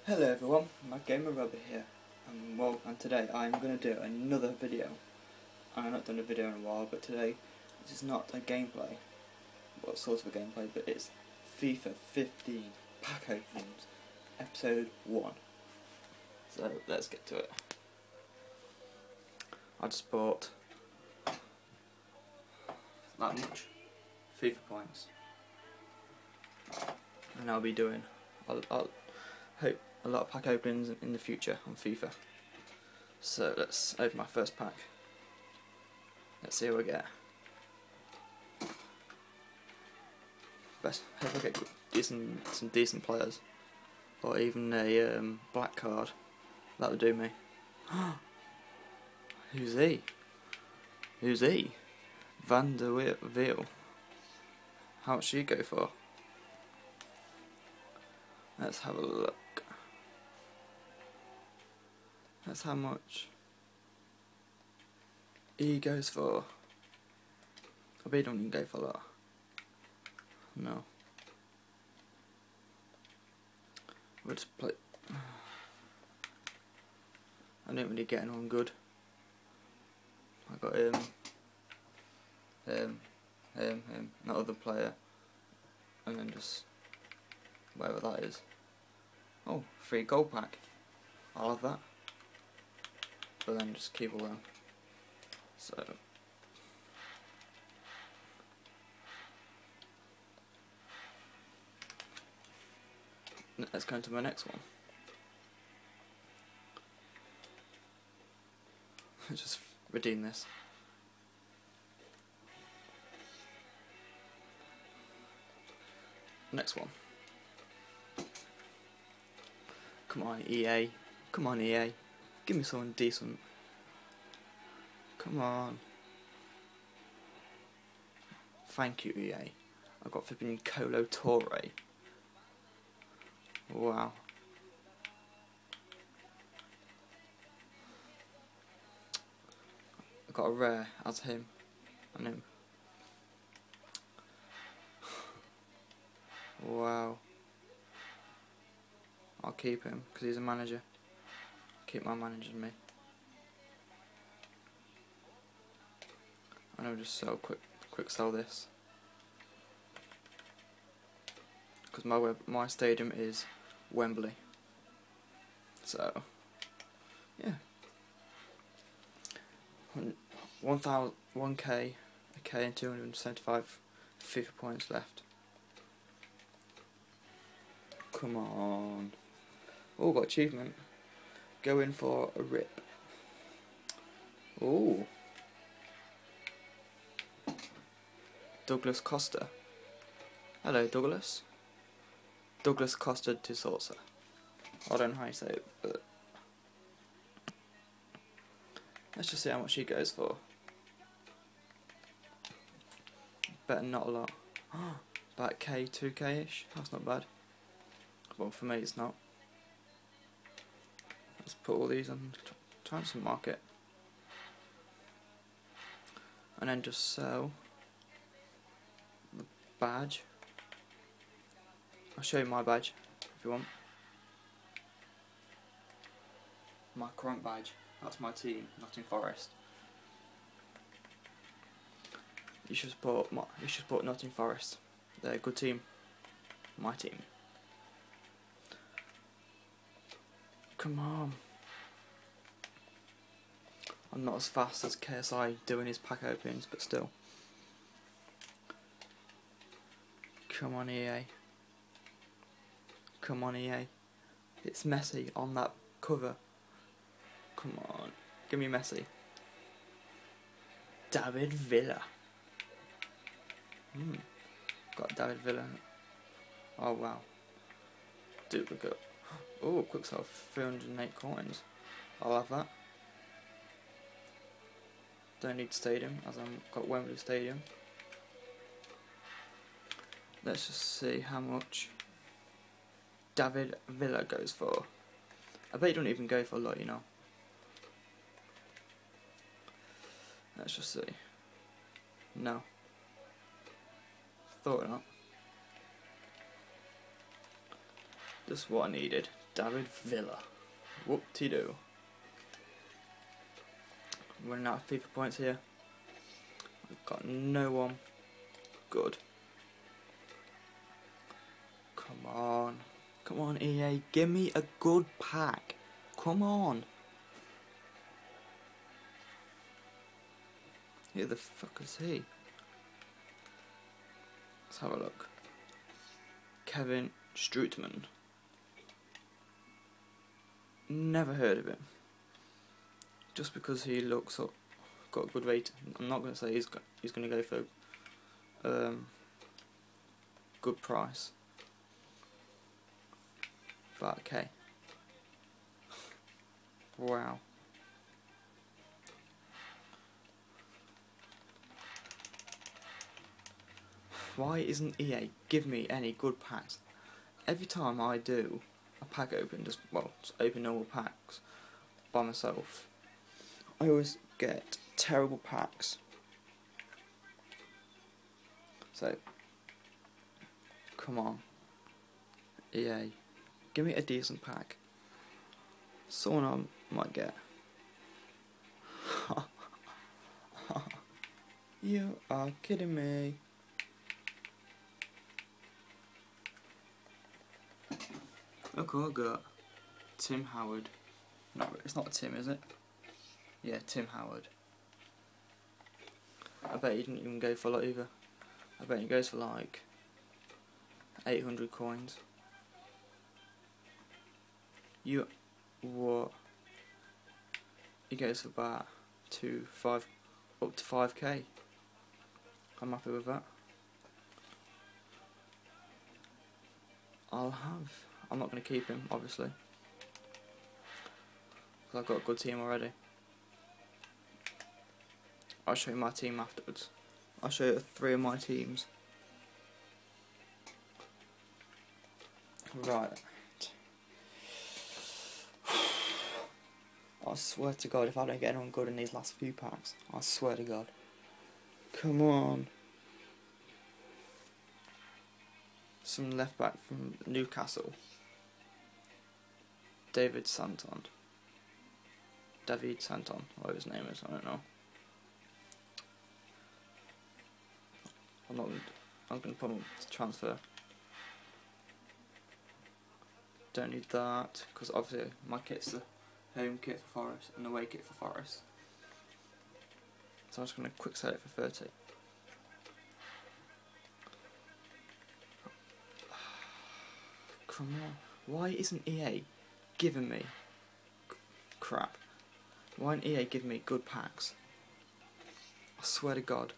Hello everyone, my gamer Robert here, and today I'm going to do another video. I've not done a video in a while, but today this is not a gameplay, well sort of a gameplay, but it's FIFA 15 pack openings, episode 1. So let's get to it. I just bought that much FIFA points, and I'll be doing, I'll hope a lot of pack openings in the future on FIFA. So let's open my first pack. Let's see what we get. Best hope I get some decent players, or even a black card. That would do me. Who's he? Who's he? Van der Wiel. How much should he go for? Let's have a look. That's how much he goes for. I bet he don't even go for that. No. We'll just play. I didn't really get anyone good. I got him, that other player, and then just whatever that is. Oh, free gold pack. I'll have that. But then just keep all them. So let's go into my next one. Just redeem this. Next one. Come on, EA. Come on, EA. Give me someone decent. Come on. Thank you, EA. I got flipping Colo Torre. Wow. I got a rare as him and him. Wow. I'll keep him because he's a manager. Keep my manager and me. And I'll just sell quick sell this because my stadium is Wembley. So yeah, 1k and 275 FIFA points left. Come on. Oh, got achievement. Go in for a rip. Ooh. Douglas Costa. Hello, Douglas. Douglas Costa de Sousa. I don't know how you say it, but let's just see how much he goes for. Better not a lot. About K, 2k-ish. That's not bad. Well, for me it's not. Let's put all these on transfer market. And then just sell the badge. I'll show you my badge if you want. My current badge. That's my team, Nottingham Forest. You should support Nottingham Forest. They're a good team. My team. Come on. I'm not as fast as KSI doing his pack openings, but still. Come on, EA. Come on, EA. It's Messi on that cover. Come on. Give me Messi. David Villa. Got David Villa. Oh, wow. Duplicate. Oh, quick sell, 308 coins. I'll have that. Don't need stadium, as I've got Wembley Stadium. Let's just see how much David Villa goes for. I bet he don't even go for a lot, you know. Let's just see. No. Thought not. Just what I needed. David Villa. Whoop-de-doo. Running out of FIFA points here. I've got no one. Good. Come on. Come on, EA. Give me a good pack. Come on. Who the fuck is he? Let's have a look. Kevin Strootman. Never heard of him. Just because he looks up, got a good rate. I'm not going to say he's going to go for good price. But okay. Wow. Why isn't EA give me any good packs? Every time I do a pack open, just open normal packs by myself, I always get terrible packs. So, come on, EA, give me a decent pack. Someone I might get. You are kidding me. Look who I got. Tim Howard. No, it's not Tim, is it? Yeah, Tim Howard. I bet he didn't even go for a lot either. I bet he goes for like 800 coins. What? He goes for about up to 5k. I'm happy with that. I'm not going to keep him, obviously, because I've got a good team already. I'll show you my team afterwards. I'll show you 3 of my teams. Right. I swear to God, if I don't get anyone good in these last few packs, I swear to God. Come on. Some left back from Newcastle. David Santon, whatever his name is, I don't know. I'm going to put him to transfer. Don't need that, because obviously my kit's the home kit for Forest and the away kit for Forest. So I'm just going to quick sell it for 30. Come on, why isn't EA giving me crap? Why isn't EA giving me good packs? I swear to God.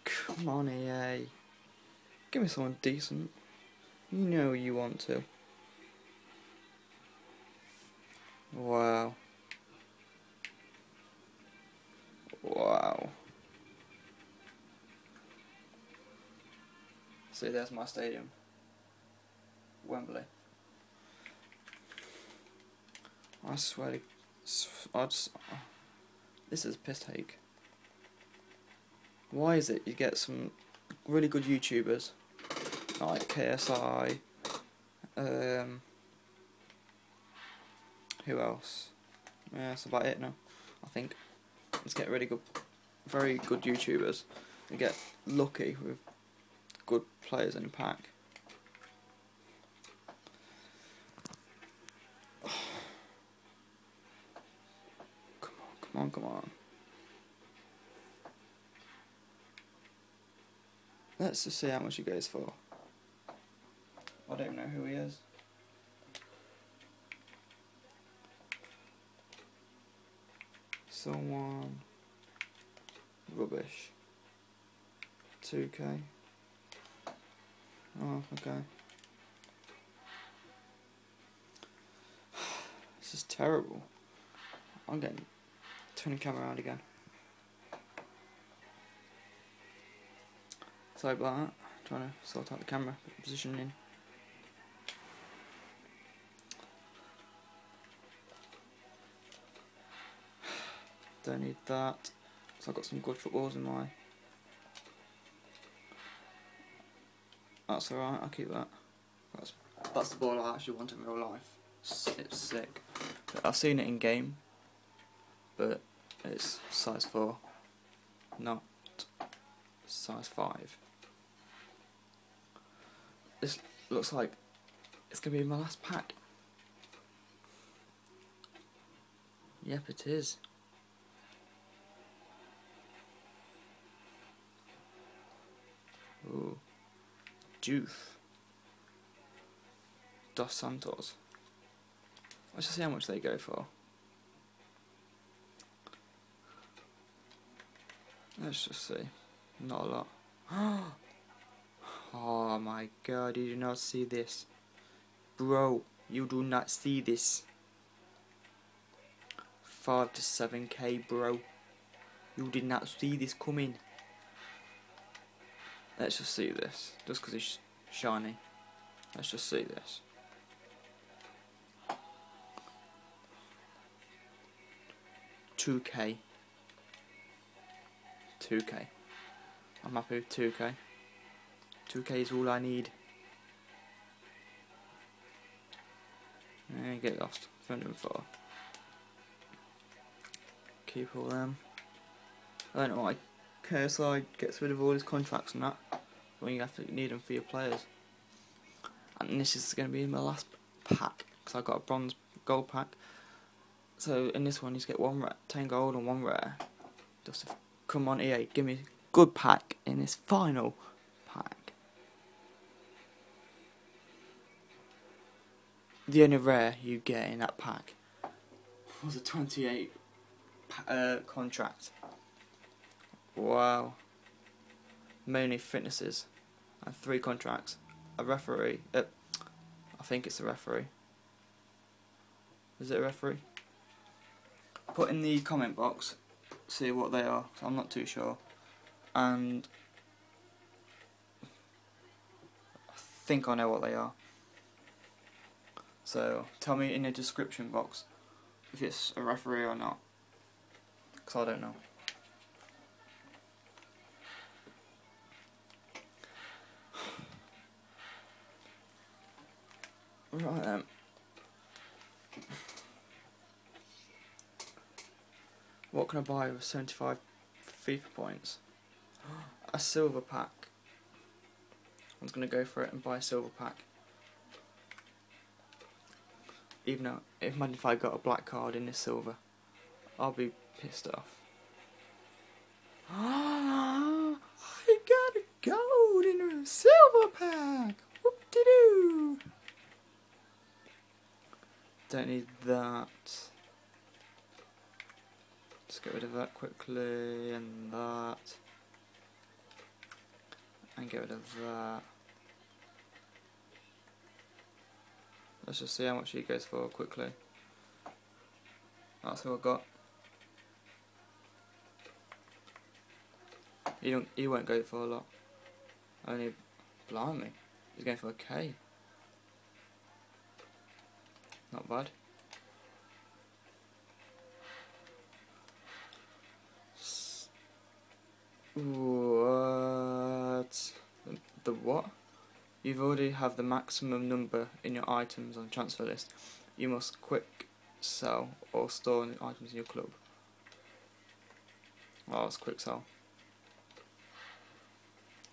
Come on, EA. Give me someone decent. You know you want to. Wow. Wow. See, there's my stadium. Wembley. I swear to... this is a piss take. Why is it you get some really good YouTubers like KSI, who else? Yeah, that's about it now, I think. Let's get really good, very good YouTubers and get lucky with good players in your pack. Come on. Let's just see how much he goes for. I don't know who he is. Someone rubbish. 2k. Oh, okay. This is terrible. I'm getting turning the camera around again. Sorry about that. Trying to sort out the camera positioning. Don't need that. So I've got some good footballs in my That's alright, I'll keep that. That's the ball I actually want in real life. It's sick. I've seen it in game, but it's size 4, not size 5. This looks like it's going to be my last pack. Yep, it is. Ooh. Juice. Dos Santos. Let's just see how much they go for. Let's just see. Not a lot. Oh my god, you do not see this. Bro, you do not see this. 5 to 7k, bro. You did not see this coming. Let's just see this. Just because it's shiny. Let's just see this. $2k. 2k. I'm happy with 2k. 2k is all I need. And get lost. 304. Keep all them. I don't know why KSI gets rid of all his contracts and that when you have to need them for your players. And this is going to be my last pack because I got a bronze gold pack. So in this one you get 10 gold and 1 rare. Just come on EA, give me a good pack in this final pack. The only rare you get in that pack was a 28 contract. Wow. Mainly fitnesses and 3 contracts. A referee. I think it's a referee. Is it a referee? Put in the comment box, see what they are. So I'm not too sure. And I think I know what they are. So tell me in the description box if it's a referee or not, because I don't know. Right then. What can I buy with 75 FIFA points? A silver pack. I'm just going to go for it and buy a silver pack. Even though, imagine if I got a black card in this silver. I'll be pissed off. I got a gold in a silver pack! Whoop-de-doo! Don't need that. Just get rid of that quickly, and that. And get rid of that. Let's just see how much he goes for quickly. That's all I got. He won't go for a lot. Only, blimey, he's going for a K. Not bad. What? The what? You've already have the maximum number in your items on transfer list. You must quick sell or store the items in your club. Oh, it's quick sell.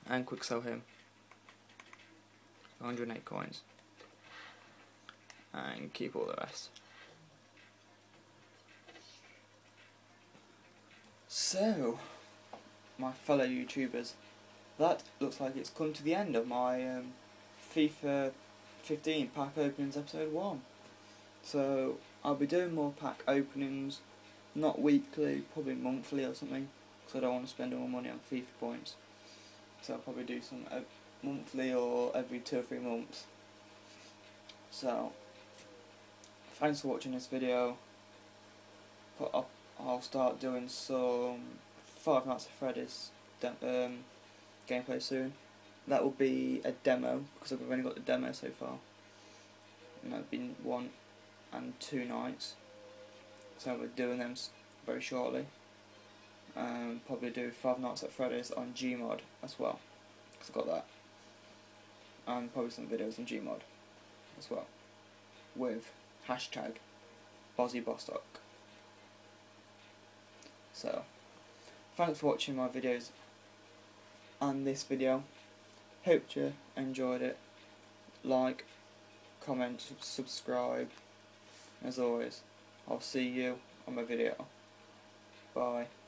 And quick sell him. 108 coins. And keep all the rest. So, my fellow YouTubers, that looks like it's come to the end of my FIFA 15 pack openings episode 1. So I'll be doing more pack openings, not weekly, probably monthly or something, because I don't want to spend all my money on FIFA points. So I'll probably do some monthly or every 2 or 3 months. So thanks for watching this video. I'll start doing some Five Nights at Freddy's gameplay soon. That will be a demo, because I've only got the demo so far. And that'll be 1 and 2 nights. So we're doing them very shortly. Probably do Five Nights at Freddy's on Gmod as well, because I've got that. and probably some videos on Gmod as well, with hashtag BozzyBostock. So, thanks for watching my videos and this video. Hope you enjoyed it. Like, comment, subscribe. As always, I'll see you on my video. Bye.